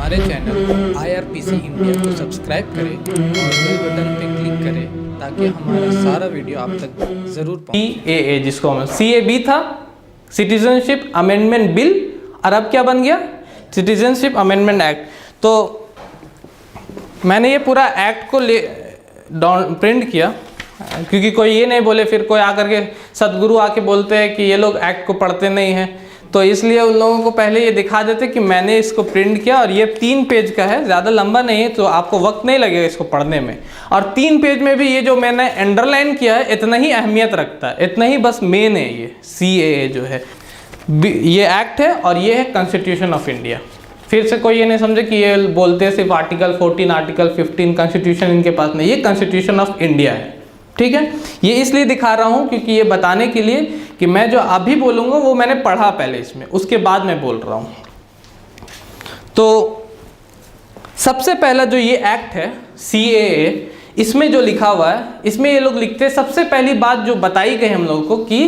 हमारे channel IRPC India को subscribe करें और बेल बटन पे क्लिक करें ताकि हमारा सारा वीडियो आप तक ज़रूर पहुंचे। CAA जिसको हम CAB था, सिटीजनशिप अमेंडमेंट बिल, और अब क्या बन गया, सिटीजनशिप अमेंडमेंट एक्ट। तो मैंने ये पूरा एक्ट को प्रिंट किया क्योंकि कोई ये नहीं बोले, फिर कोई आकर के सदगुरु आके बोलते हैं कि ये लोग एक्ट को पढ़ते नहीं हैं, तो इसलिए उन लोगों को पहले ये दिखा देते कि मैंने इसको प्रिंट किया और ये 3 पेज का है, ज़्यादा लंबा नहीं है, तो आपको वक्त नहीं लगेगा इसको पढ़ने में। और 3 पेज में भी ये जो मैंने अंडरलाइन किया है इतना ही अहमियत रखता है, इतना ही बस मेन है। ये CAA जो है ये एक्ट है और ये है कॉन्स्टिट्यूशन ऑफ इंडिया। फिर से कोई ये नहीं समझे कि ये बोलते हैं सिर्फ आर्टिकल 14, आर्टिकल 15, कॉन्स्टिट्यूशन इनके पास नहीं, ये कॉन्स्टिट्यूशन ऑफ इंडिया है। ठीक है, ये इसलिए दिखा रहा हूँ क्योंकि ये बताने के लिए कि मैं जो अभी बोलूँगा वो मैंने पढ़ा पहले इसमें, उसके बाद मैं बोल रहा हूँ। तो सबसे पहला जो ये एक्ट है CAA, इसमें जो लिखा हुआ है, इसमें ये लोग लिखते हैं, सबसे पहली बात जो बताई गई हम लोगों को कि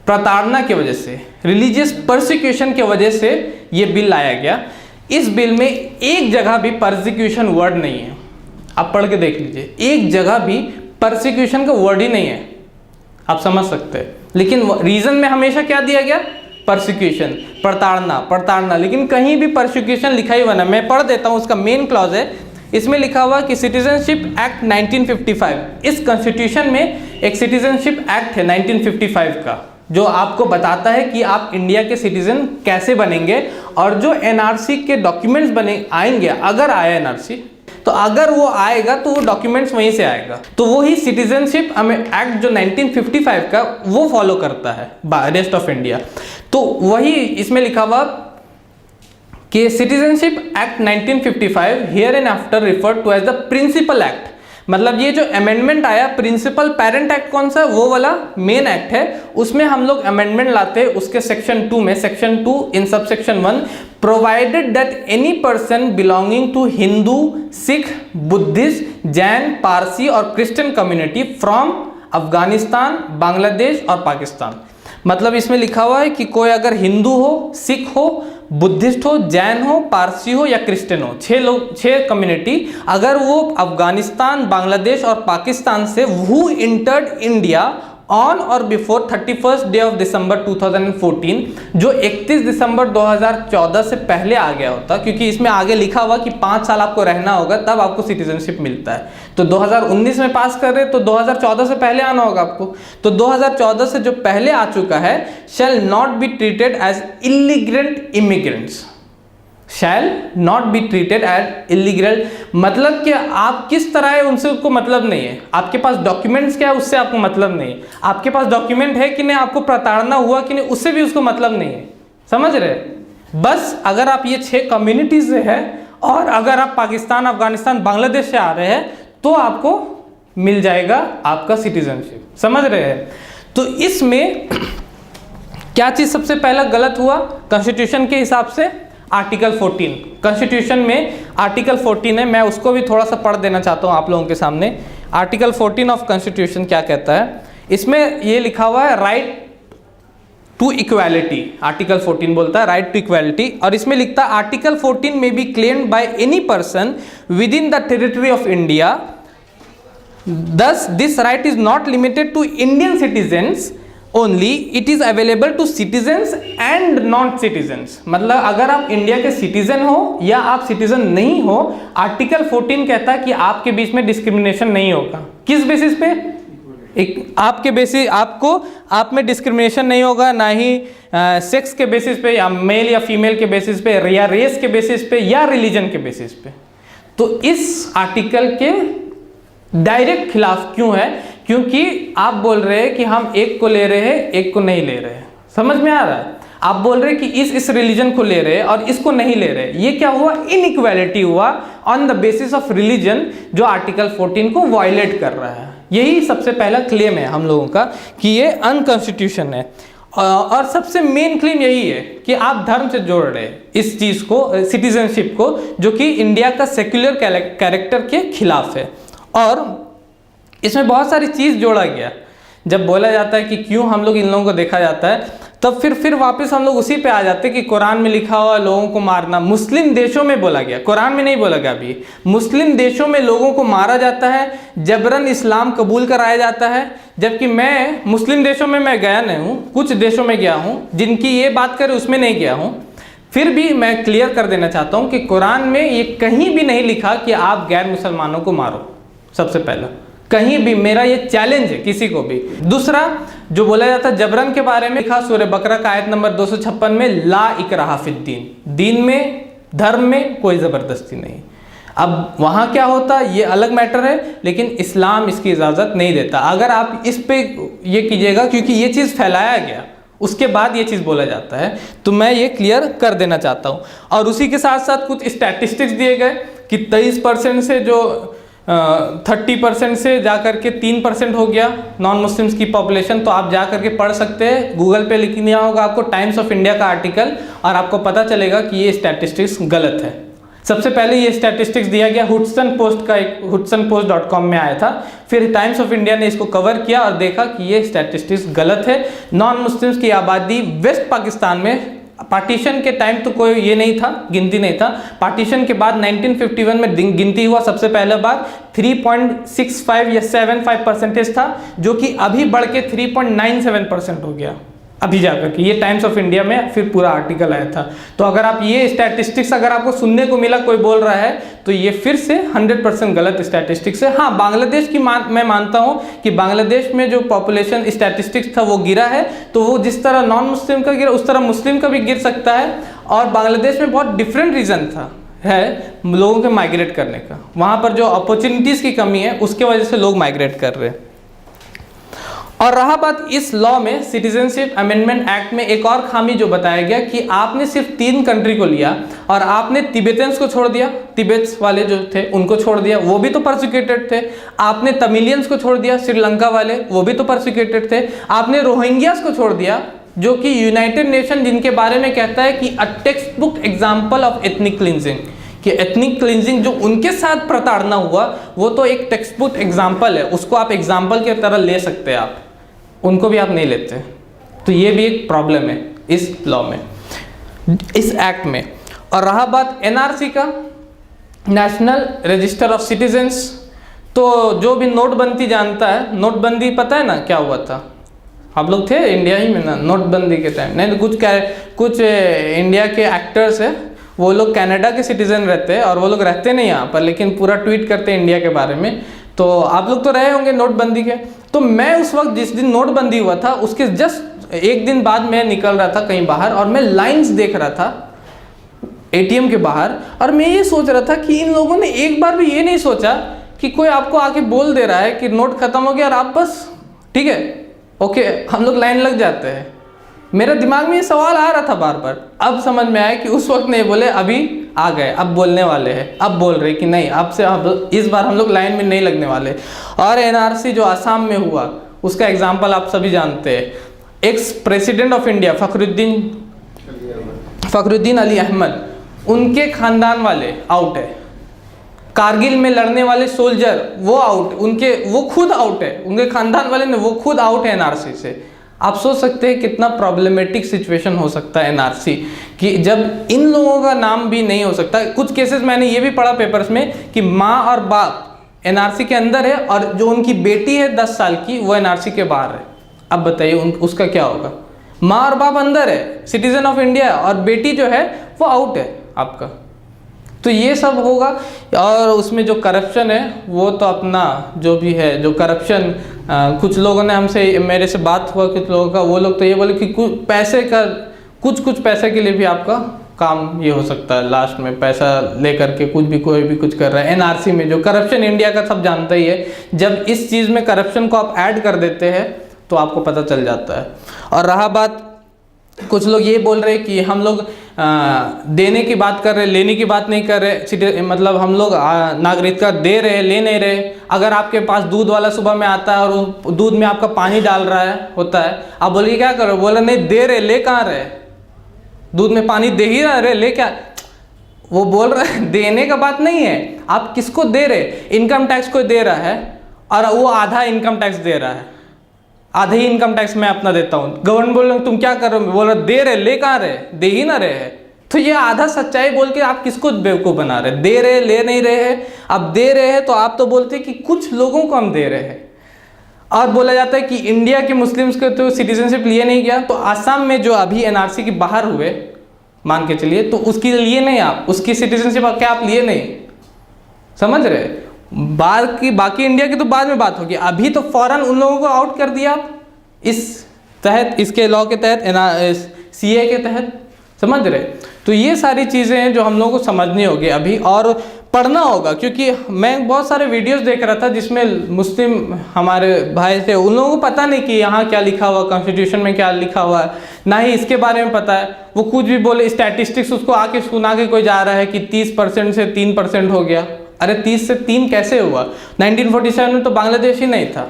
प्रताड़ना की वजह से, रिलीजियस परसिक्यूशन की वजह से ये बिल लाया गया। इस बिल में एक जगह भी परसिक्यूशन वर्ड नहीं है, आप पढ़ के देख लीजिए, एक जगह भी परसिक्यूशन का वर्ड ही नहीं है, आप समझ सकते हैं। लेकिन रीजन में हमेशा क्या दिया गया, परसिक्यूशन, प्रताड़ना, लेकिन कहीं भी परसिक्यूशन लिखा ही बना। मैं पढ़ देता हूँ, उसका मेन क्लॉज है, इसमें लिखा हुआ कि सिटीजनशिप एक्ट 1955, इस कॉन्स्टिट्यूशन में एक सिटीजनशिप एक्ट है 1955 का, जो आपको बताता है कि आप इंडिया के सिटीजन कैसे बनेंगे, और जो NRC के डॉक्यूमेंट्स बने आएंगे, अगर आया NRC, तो अगर वो आएगा तो वो डॉक्यूमेंट्स वहीं से आएगा, तो वही सिटीजनशिप एक्ट जो 1955 का वो फॉलो करता है रेस्ट ऑफ इंडिया। तो वही इसमें लिखा हुआ कि citizenship act 1955 here and after referred to as the principal act, मतलब ये जो अमेंडमेंट आया, प्रिंसिपल पेरेंट एक्ट कौन सा, वो वाला मेन एक्ट है, उसमें हम लोग अमेंडमेंट लाते हैं उसके सेक्शन 2 में, सेक्शन 2 इन सब 1, provided that any person belonging to Hindu, Sikh, Buddhist, Jain, Parsi और Christian community from Afghanistan, Bangladesh और पाकिस्तान। मतलब इसमें लिखा हुआ है कि कोई अगर हिंदू हो, सिख हो, बुद्धिस्ट हो, जैन हो, पारसी हो या क्रिश्चियन हो, 6 कम्युनिटी, अगर वो अफगानिस्तान, बांग्लादेश और पाकिस्तान से हु इंटर्ड इंडिया ऑन और before 31st day of December 2014, जो 31 दिसंबर 2014 से पहले आ गया होता, क्योंकि इसमें आगे लिखा हुआ कि 5 साल आपको रहना होगा तब आपको सिटीजनशिप मिलता है। तो 2019 में पास कर रहे तो 2014 से पहले आना होगा आपको, तो 2014 से जो पहले आ चुका है, shall not be treated as illegal immigrants, shall not be treated as illegal, मतलब कि आप किस तरह है उनसे उसको मतलब नहीं है, आपके पास डॉक्यूमेंट्स क्या है उससे आपको मतलब नहीं है, आपके पास डॉक्यूमेंट है कि नहीं, आपको प्रताड़ना हुआ कि नहीं, उससे भी उसको मतलब नहीं है, समझ रहे। बस अगर आप ये 6 कम्युनिटीज से है और अगर आप पाकिस्तान, अफगानिस्तान, बांग्लादेश से आ रहे हैं तो आपको मिल जाएगा आपका सिटीजनशिप, समझ रहे हैं। तो इसमें क्या चीज सबसे पहला गलत हुआ कॉन्स्टिट्यूशन के हिसाब से, आर्टिकल 14, कॉन्स्टिट्यूशन में आर्टिकल 14 है, मैं उसको भी थोड़ा सा पढ़ देना चाहता हूँ आप लोगों के सामने। आर्टिकल 14 ऑफ कॉन्स्टिट्यूशन क्या कहता है, इसमें ये लिखा हुआ है राइट टू इक्वालिटी, आर्टिकल 14 बोलता है राइट टू इक्वालिटी, और इसमें लिखता है आर्टिकल 14 में be claimed by any person within the territory of India, thus this right is not limited to Indian citizens only, it is available to citizens and non citizens. मतलब अगर आप India के citizen हो या आप citizen नहीं हो, article 14 कहता है कि आपके बीच में डिस्क्रिमिनेशन नहीं होगा। किस बेसिस पे, एक आपके बेसिस, आपको आप में डिस्क्रिमिनेशन नहीं होगा, ना ही सेक्स के बेसिस पे या मेल या फीमेल के बेसिस पे या रेस के बेसिस पे या रिलीजन के बेसिस पे। तो इस आर्टिकल के डायरेक्ट खिलाफ क्यों है, क्योंकि आप बोल रहे हैं कि हम एक को ले रहे हैं, एक को नहीं ले रहे हैं, समझ में आ रहा है। आप बोल रहे हैं कि इस रिलीजन को ले रहे हैं और इसको नहीं ले रहे, ये क्या हुआ, इनइक्वालिटी हुआ on the basis of religion, जो आर्टिकल 14 को वायलेट कर रहा है। यही सबसे पहला क्लेम है हम लोगों का कि ये अनकॉन्स्टिट्यूशन है, और सबसे मेन क्लेम यही है कि आप धर्म से जोड़ रहे हैं इस चीज को, सिटीजनशिप को, जो कि इंडिया का सेक्युलर कैरेक्टर के खिलाफ है। और इसमें बहुत सारी चीज जोड़ा गया, जब बोला जाता है कि क्यों हम लोग इन लोगों को देखा जाता है, तब फिर वापस हम लोग उसी पे आ जाते कि कुरान में लिखा हुआ लोगों को मारना, मुस्लिम देशों में बोला गया, कुरान में नहीं बोला गया। अभी मुस्लिम देशों में लोगों को मारा जाता है, जबरन इस्लाम कबूल कराया जाता है, जबकि मैं मुस्लिम देशों में मैं गया नहीं हूँ, कुछ देशों में गया हूँ जिनकी ये बात करे उसमें नहीं गया हूँ। फिर भी मैं क्लियर कर देना चाहता हूँ कि कुरान में ये कहीं भी नहीं लिखा कि आप गैर मुसलमानों को मारो। सबसे पहला कहीं भी, मेरा ये चैलेंज है किसी को भी। दूसरा जो बोला जाता है जबरन के बारे में, लिखा सूरह बकरा का आयत नंबर 256 में, ला इकराहा फिद्दीन, दीन में, धर्म में कोई ज़बरदस्ती नहीं। अब वहाँ क्या होता ये अलग मैटर है, लेकिन इस्लाम इसकी इजाज़त नहीं देता। अगर आप इस पे ये कीजिएगा, क्योंकि ये चीज़ फैलाया गया उसके बाद ये चीज़ बोला जाता है, तो मैं ये क्लियर कर देना चाहता हूँ। और उसी के साथ साथ कुछ स्टैटिस्टिक्स दिए गए कि 23% से जो 30% से जा करके 3% हो गया नॉन मुस्लिम्स की पॉपुलेशन। तो आप जा करके पढ़ सकते हैं, गूगल पे लिख दिया होगा आपको टाइम्स ऑफ इंडिया का आर्टिकल, और आपको पता चलेगा कि ये स्टैटिस्टिक्स गलत है। सबसे पहले ये स्टैटिस्टिक्स दिया गया हुड्सन पोस्ट का, एक hudsonpost.com में आया था। फिर टाइम्स ऑफ इंडिया ने इसको कवर किया और देखा कि ये स्टैटिस्टिक्स गलत है। नॉन मुस्लिम्स की आबादी वेस्ट पाकिस्तान में पार्टीशन के टाइम तो कोई ये नहीं था, गिनती नहीं था। पार्टीशन के बाद 1951 में गिनती हुआ सबसे पहले बार, 3.65 या 75% था, जो कि अभी बढ़ के 3.97% हो गया अभी जाकर के। ये टाइम्स ऑफ इंडिया में फिर पूरा आर्टिकल आया था। तो अगर आप ये स्टैटिस्टिक्स अगर आपको सुनने को मिला कोई बोल रहा है, तो ये फिर से 100% गलत स्टैटिस्टिक्स है। हाँ, बांग्लादेश की मैं मानता हूँ कि बांग्लादेश में जो पॉपुलेशन स्टैटिस्टिक्स था वो गिरा है, तो वो जिस तरह नॉन मुस्लिम का गिरा उस तरह मुस्लिम का भी गिर सकता है। और बांग्लादेश में बहुत डिफरेंट रीज़न था लोगों के माइग्रेट करने का। वहाँ पर जो अपॉर्चुनिटीज़ की कमी है उसके वजह से लोग माइग्रेट कर रहे हैं। और रहा बात इस लॉ में, सिटीजनशिप अमेंडमेंट एक्ट में एक और खामी जो बताया गया कि आपने सिर्फ 3 कंट्री को लिया और आपने तिब्बतियंस को छोड़ दिया, तिब्बत वाले जो थे उनको छोड़ दिया, वो भी तो परसिक्यूटेड थे। आपने तमिलियंस को छोड़ दिया, श्रीलंका वाले, वो भी तो परसिक्यूटेड थे। आपने रोहिंग्यास को छोड़ दिया, जो कि यूनाइटेड नेशन जिनके बारे में कहता है कि a text book example of ethnic cleansing, कि एथनिक क्लिनजिंग जो उनके साथ प्रताड़ना हुआ वो तो एक टेक्स्ट बुक एग्जाम्पल है, उसको आप एग्जाम्पल की तरह ले सकते हैं, आप उनको भी आप नहीं लेते। तो ये भी एक प्रॉब्लम है इस लॉ में, इस एक्ट में। और रहा बात एनआरसी का, नेशनल रजिस्टर ऑफ सिटीजन्स, तो जो भी नोटबंदी जानता है, नोटबंदी पता है ना क्या हुआ था? आप लोग थे इंडिया ही में ना नोटबंदी के टाइम? नहीं, तो कुछ इंडिया के एक्टर्स है, वो लोग कनाडा के सिटीजन रहते हैं और वो लोग रहते नहीं यहाँ पर, लेकिन पूरा ट्वीट करते हैं इंडिया के बारे में। तो आप लोग तो रहे होंगे नोटबंदी के। तो मैं उस वक्त जिस दिन नोटबंदी हुआ था उसके जस्ट एक दिन बाद मैं निकल रहा था कहीं बाहर, और मैं लाइंस देख रहा था एटीएम के बाहर, और मैं ये सोच रहा था कि इन लोगों ने एक बार भी ये नहीं सोचा कि कोई आपको आके बोल दे रहा है कि नोट खत्म हो गया और आप बस ठीक है ओके हम लोग लाइन लग जाते हैं। मेरे दिमाग में ये सवाल आ रहा था बार बार। अब समझ में आया कि उस वक्त नहीं बोले, अभी आ गए, अब बोलने वाले हैं, अब बोल रहे कि नहीं अब से अब इस बार हम लोग लाइन में नहीं लगने वाले। और एनआरसी जो आसाम में हुआ उसका एग्जाम्पल आप सभी जानते हैं। Ex president of India Fakhruddin Ali Ahmed, उनके खानदान वाले आउट है। कारगिल में लड़ने वाले सोल्जर वो आउट, वो खुद आउट है, उनके खानदान वाले ने वो खुद आउट है एनआरसी से। आप सोच सकते हैं कितना प्रॉब्लमेटिक सिचुएशन हो सकता है एनआरसी, कि जब इन लोगों का नाम भी नहीं हो सकता। कुछ केसेस मैंने ये भी पढ़ा पेपर्स में कि माँ और बाप एनआरसी के अंदर है और जो उनकी बेटी है 10 साल की वो एनआरसी के बाहर है। अब बताइए उसका क्या होगा? माँ और बाप अंदर है, सिटीजन ऑफ इंडिया, और बेटी जो है वो आउट है आपका। तो ये सब होगा। और उसमें जो करप्शन है वो तो अपना जो भी है, जो करप्शन कुछ लोगों ने हमसे, मेरे से बात हुआ कुछ लोगों का, वो लोग तो ये बोले कि कुछ पैसे के लिए भी आपका काम ये हो सकता है, लास्ट में पैसा लेकर के कोई भी कुछ कर रहा है। एनआरसी में जो करप्शन इंडिया का सब जानता ही है, जब इस चीज़ में करप्शन को आप ऐड कर देते हैं तो आपको पता चल जाता है। और रहा बात, कुछ लोग ये बोल रहे कि हम लोग देने की बात कर रहे, लेने की बात नहीं कर रहे, मतलब हम लोग नागरिकता दे रहे, ले नहीं रहे। अगर आपके पास दूध वाला सुबह में आता है और वो दूध में आपका पानी डाल रहा है होता है, आप बोलिए क्या करो? बोले नहीं दे रहे, ले कहाँ रहे, दूध में पानी दे ही रहे, ले क्या? वो बोल रहे हैं देने का बात नहीं है, आप किसको दे रहे? इनकम टैक्स को दे रहा है और वो आधा इनकम टैक्स दे रहा है। आधे ही इनकम टैक्स मैं अपना देता हूँ। गवर्नमेंट बोल रहे तुम क्या कर रहे हो, बोल रहे दे रहे, ले कहाँ रहे, दे ही ना रहे हैं। तो ये आधा सच्चाई बोल के आप किसको बेवकूफ़ बना रहे, दे रहे ले नहीं रहे हैं। अब दे रहे हैं तो आप तो बोलते कि कुछ लोगों को हम दे रहे हैं, और बोला जाता है कि इंडिया के मुस्लिम्स को तो सिटीजनशिप लिए नहीं गया। तो आसाम में जो अभी एनआरसी के बाहर हुए, मान के चलिए, तो उसके लिए नहीं, आप उसकी सिटीजनशिप क्या आप लिए नहीं, समझ रहे। बाकी इंडिया की तो बाद में बात होगी, अभी तो फौरन उन लोगों को आउट कर दिया आप इस तहत, इसके लॉ के तहत, सीए के तहत, समझ रहे। तो ये सारी चीज़ें हैं जो हम लोगों को समझनी होगी अभी, और पढ़ना होगा। क्योंकि मैं बहुत सारे वीडियोस देख रहा था जिसमें मुस्लिम हमारे भाई थे, उन लोगों को पता नहीं कि यहाँ क्या लिखा हुआ, कॉन्स्टिट्यूशन में क्या लिखा हुआ है, ना ही इसके बारे में पता है। वो कुछ भी बोले, स्टैटिस्टिक्स उसको आके सुना के कोई जा रहा है कि 30% से 3% हो गया। अरे 30 से 3 कैसे हुआ? 1947 में तो बांग्लादेश ही नहीं था,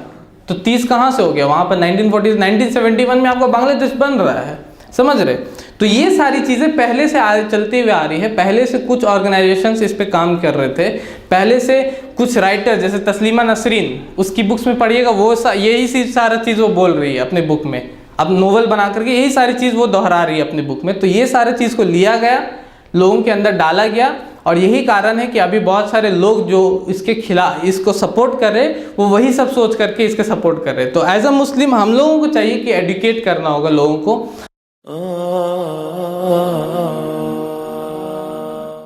तो 30 कहाँ से हो गया? वहाँ पर 1971 में आपका बांग्लादेश बन रहा है, समझ रहे। तो ये सारी चीज़ें पहले से चलती हुई आ रही है, पहले से कुछ ऑर्गेनाइजेशंस इस पे काम कर रहे थे, पहले से कुछ राइटर जैसे तस्लीमा नसरीन, उसकी बुक्स में पढ़िएगा, वो यही सारा चीज़ वो बोल रही है अपनी बुक में। अब नोवेल बना करके यही सारी चीज़ वो दोहरा रही है अपनी बुक में। तो ये सारी चीज़ को लिया गया, लोगों के अंदर डाला गया, और यही कारण है कि अभी बहुत सारे लोग जो इसके खिलाफ, इसको सपोर्ट कर रहे, वो वही सब सोच करके इसके सपोर्ट कर रहे। तो एज अ मुस्लिम हम लोगों को चाहिए कि एडुकेट करना होगा लोगों को।